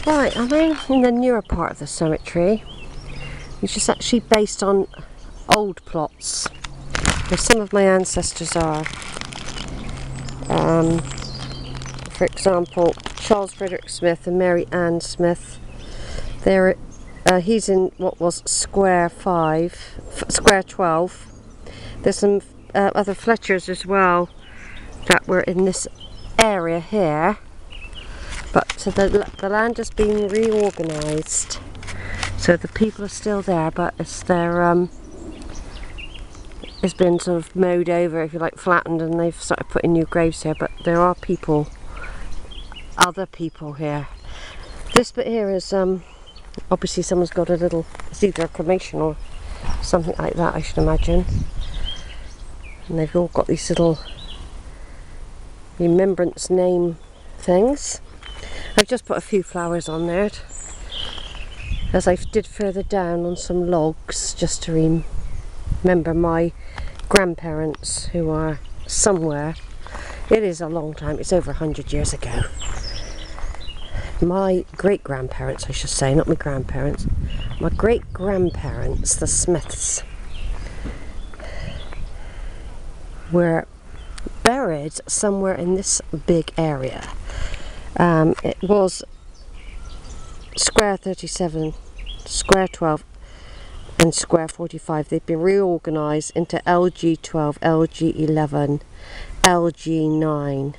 Right, I'm in the newer part of the cemetery, which is actually based on old plots where some of my ancestors are. For example, Charles Frederick Smith and Mary Ann Smith. He's in what was square 12. There's some other Fletchers as well that were in this area here. But so the land has been reorganised, so the people are still there, but it's been sort of mowed over, if you like, flattened, and they've started putting new graves here. But there are other people here. This bit here is obviously someone's got a little, it's either a cremation or something like that, I should imagine. And they've all got these little remembrance name things. I've just put a few flowers on there, as I did further down on some logs, just to remember my grandparents who are somewhere. It is a long time, it's over 100 years ago. My great-grandparents, I should say, not my grandparents. My great-grandparents, the Smiths, were buried somewhere in this big area. It was square 37, square 12 and square 45. They've been reorganised into LG12, LG11, LG9.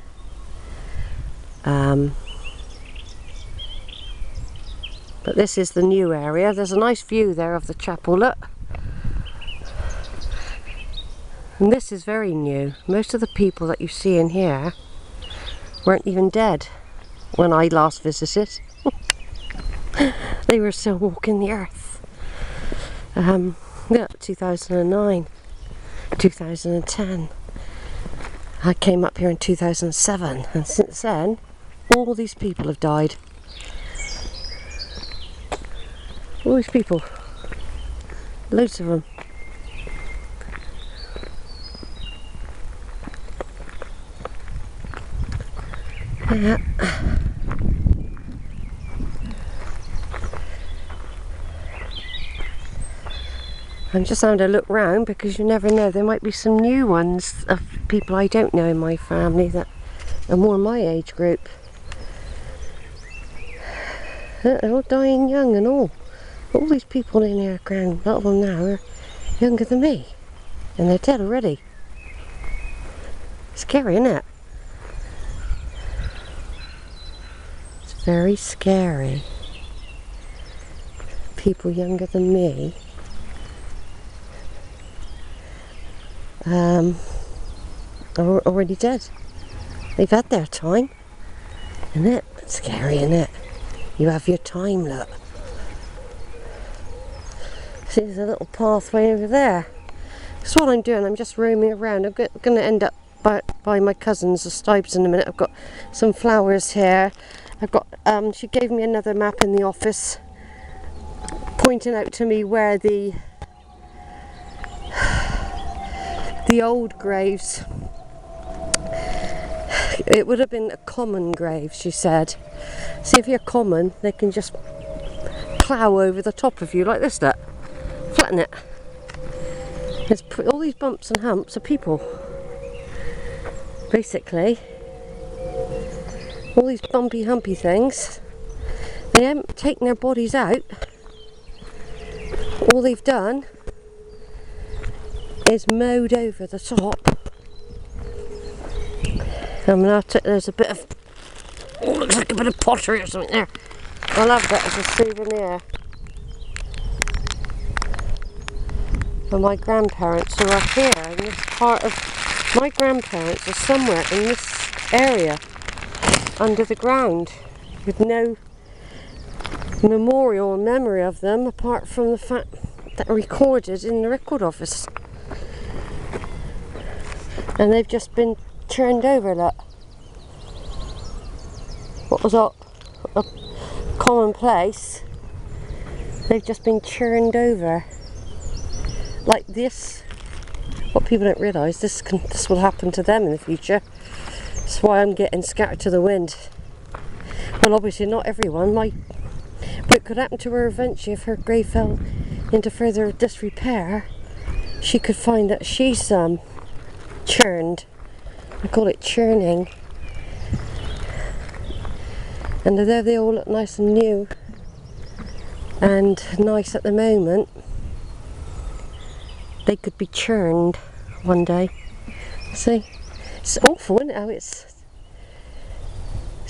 But this is the new area. There's a nice view there of the chapel, look. And this is very new. Most of the people that you see in here weren't even dead when I last visited. They were still walking the earth. Yeah, 2009, 2010. I came up here in 2007, and since then, all these people have died. All these people. Loads of them. Yeah. I'm just having a look round because you never know, there might be some new ones of people I don't know in my family that are more my age group. They're all dying young and all. All these people in here, a lot of them now are younger than me, and they're dead already. Scary, isn't it? It's very scary. People younger than me are already dead. They've had their time, isn't it? It's scary, isn't it? You have your time, look. See, there's a little pathway over there. That's what I'm doing. I'm just roaming around. I'm going to end up by my cousin's, the Stibes, in a minute. I've got some flowers here. I've got. She gave me another map in the office, pointing out to me where the old graves. It would have been a common grave, she said. See, if you're common, they can just plough over the top of you like this, look. Flatten it. There's all these bumps and humps of people. Basically, all these bumpy humpy things, they haven't taken their bodies out. All they've done is mowed over the top. There's a bit of, oh, looks like a bit of pottery or something there. I'll have that as a souvenir for my grandparents who are here in this part of. My grandparents are somewhere in this area under the ground with no memorial or memory of them apart from the fact that are recorded in the record office. And they've just been turned over, look. What was a commonplace, they've just been churned over. Like this. What people don't realise, this will happen to them in the future. That's why I'm getting scattered to the wind. Well, obviously not everyone. My What could happen to her eventually if her grave fell into further disrepair, she could find that she's churned. I call it churning. And although they all look nice and new and nice at the moment, they could be churned one day. See, it's awful, isn't it? How it's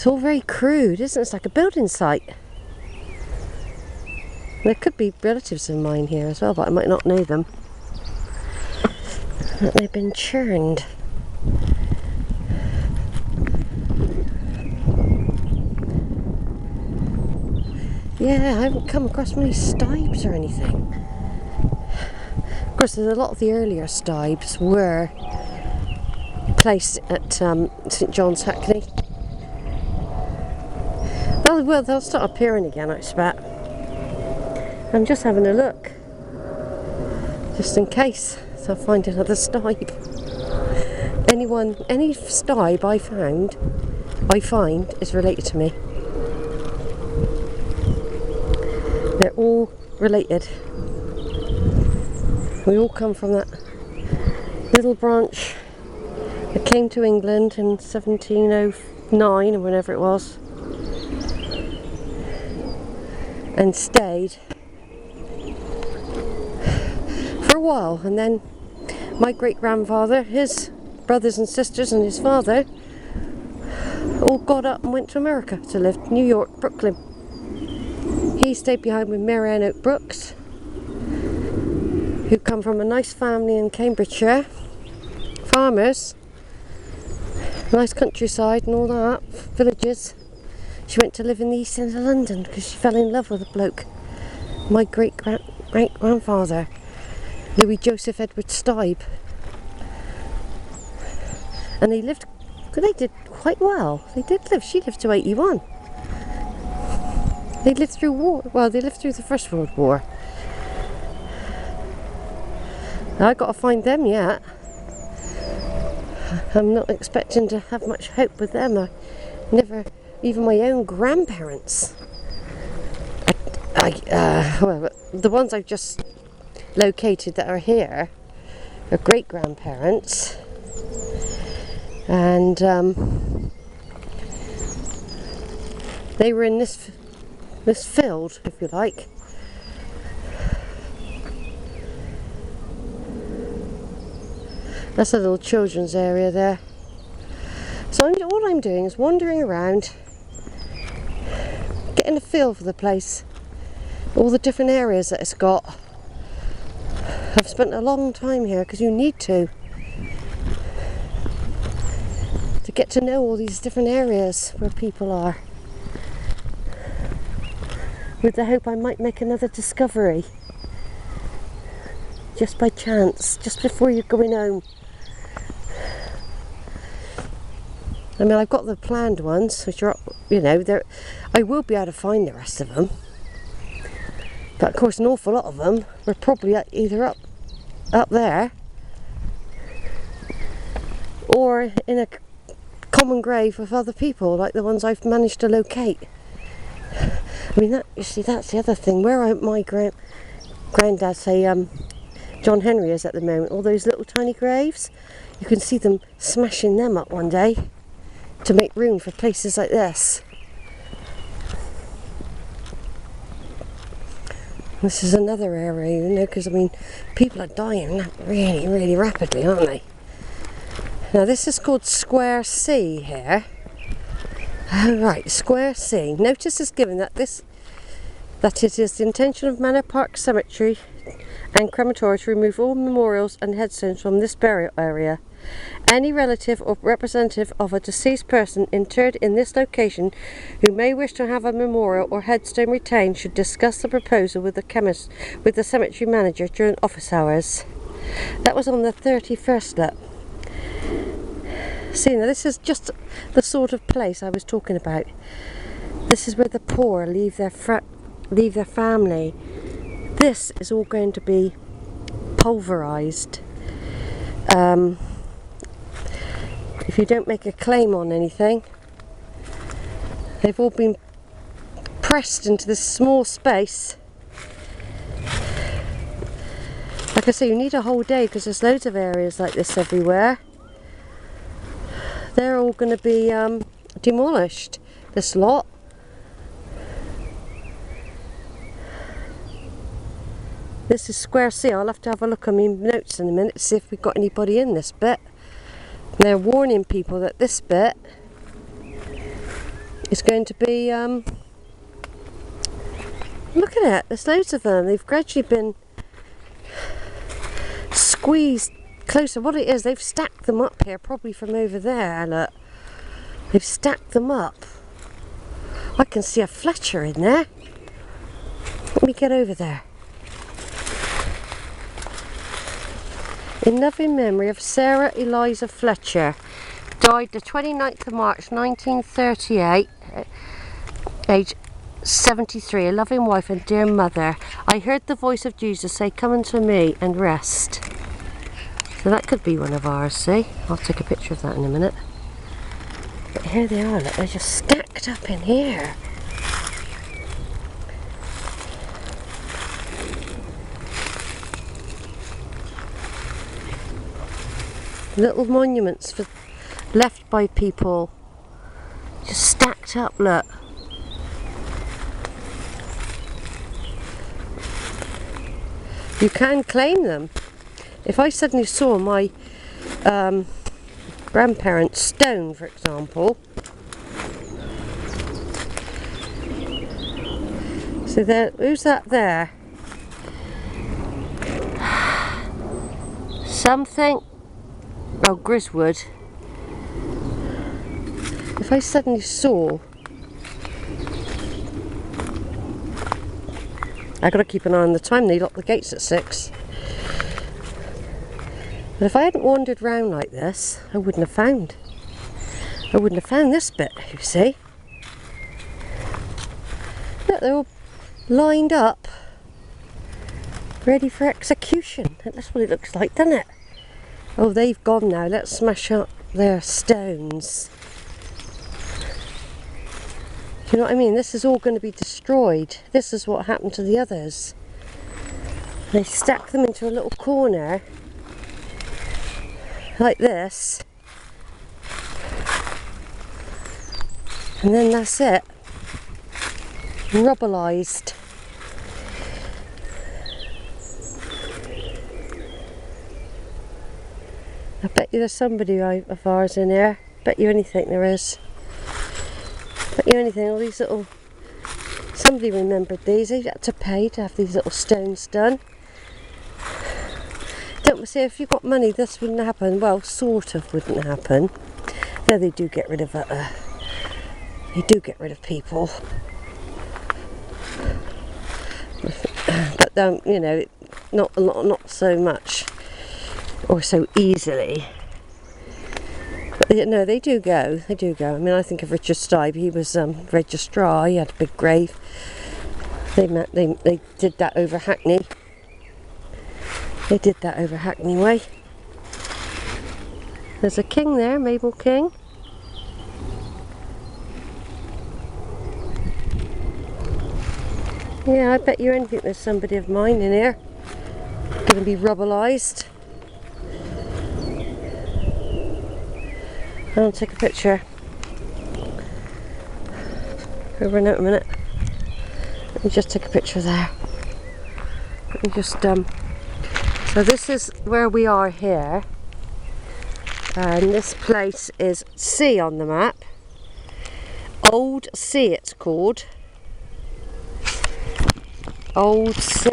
all very crude, isn't it? It's like a building site. There could be relatives of mine here as well, but I might not know them. But they've been churned. Yeah, I haven't come across many stibes or anything. Of course, there's a lot of the earlier stibes were placed at St John's, Hackney. Well, they'll start appearing again, I expect. I'm just having a look, just in case I'll find another stibe. Any stibe I find is related to me. They're all related. We all come from that little branch that came to England in 1709 or whenever it was, and stayed for a while, and then my great-grandfather, his brothers and sisters and his father all got up and went to America to live, New York, Brooklyn. He stayed behind with Mary Ann Oak Brooks, who come from a nice family in Cambridgeshire, farmers, nice countryside and all that, villages. She went to live in the East End of London because she fell in love with a bloke, my great-grandfather, Louis Joseph Edward Stibe. And they did quite well. They did live, she lived to 81. They lived through war, well, they lived through the First World War. I got to find them yet. I'm not expecting to have much hope with them. I never, even my own grandparents. Well, the ones I've just located that are here are great-grandparents, and they were in this field, if you like. That's a little children's area there. So all I'm doing is wandering around, getting a feel for the place, all the different areas that it's got. I've spent a long time here because you need to get to know all these different areas where people are, with the hope I might make another discovery just by chance, just before you're going home. I mean, I've got the planned ones, which are, you know, I will be able to find the rest of them. But of course, an awful lot of them were probably either up there, or in a common grave with other people, like the ones I've managed to locate. I mean, you see, that's the other thing. Where my granddad, say, John Henry is at the moment, all those little tiny graves, you can see them smashing them up one day to make room for places like this. This is another area, you know, because I mean, people are dying really, really rapidly, aren't they? Now this is called Square C here. Right, Square C. Notice is given that it is the intention of Manor Park Cemetery and Crematory to remove all memorials and headstones from this burial area. Any relative or representative of a deceased person interred in this location who may wish to have a memorial or headstone retained should discuss the proposal with the cemetery manager during office hours. That was on the 31st, look. See, now this is just the sort of place I was talking about. This is where the poor leave their family. This is all going to be pulverised. If you don't make a claim on anything, they've all been pressed into this small space. Like I say, you need a whole day because there's loads of areas like this everywhere. They're all going to be demolished, this lot. This is Square C. I'll have to have a look at my notes in a minute to see if we've got anybody in this bit. And they're warning people that this bit is going to be, look at it, there's loads of them. They've gradually been squeezed closer. What it is, they've stacked them up here, probably from over there, look. They've stacked them up. I can see a Fletcher in there. Let me get over there. In loving memory of Sarah Eliza Fletcher, died the 29th of March 1938, age 73, a loving wife and dear mother. I heard the voice of Jesus say, "Come unto me and rest." So that could be one of ours, see? I'll take a picture of that in a minute. But here they are, look, they're just stacked up in here. Little monuments left by people, just stacked up, look. You can claim them. If I suddenly saw my grandparents' stone, for example, so there, who's that there? Something. Oh, Griswood. If I suddenly saw, I gotta keep an eye on the time. They lock the gates at 6. But if I hadn't wandered round like this, I wouldn't have found this bit. You see? Look, they're all lined up, ready for execution. That's what it looks like, doesn't it? Oh, they've gone now. Let's smash up their stones. Do you know what I mean? This is all going to be destroyed. This is what happened to the others. They stacked them into a little corner, like this. And then that's it. Rubbleized. I bet you there's somebody of ours in here. Bet you anything there is. Bet you anything, all these little... Somebody remembered these. They had to pay to have these little stones done. Don't say if you got money this wouldn't happen. Well, sort of wouldn't happen. Yeah, they do get rid of they do get rid of people. But you know, not a lot, not so much. Or so easily. But no, they do go. They do go. I mean, I think of Richard Stibe. He was registrar. He had a big grave. They did that over Hackney. They did that over Hackney Way. There's a king there, Mabel King. Yeah, I bet you anything there's somebody of mine in here. Going to be rubbleized. I'll take a picture. Over in a minute. Let me just take a picture there. Let me just so this is where we are here, and this place is C on the map. Old C it's called. Old C.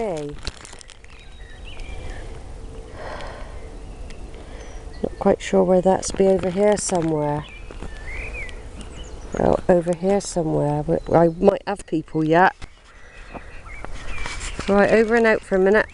Not quite sure where that's be, over here somewhere. Well, over here somewhere. I might have people yet. Right, over and out for a minute.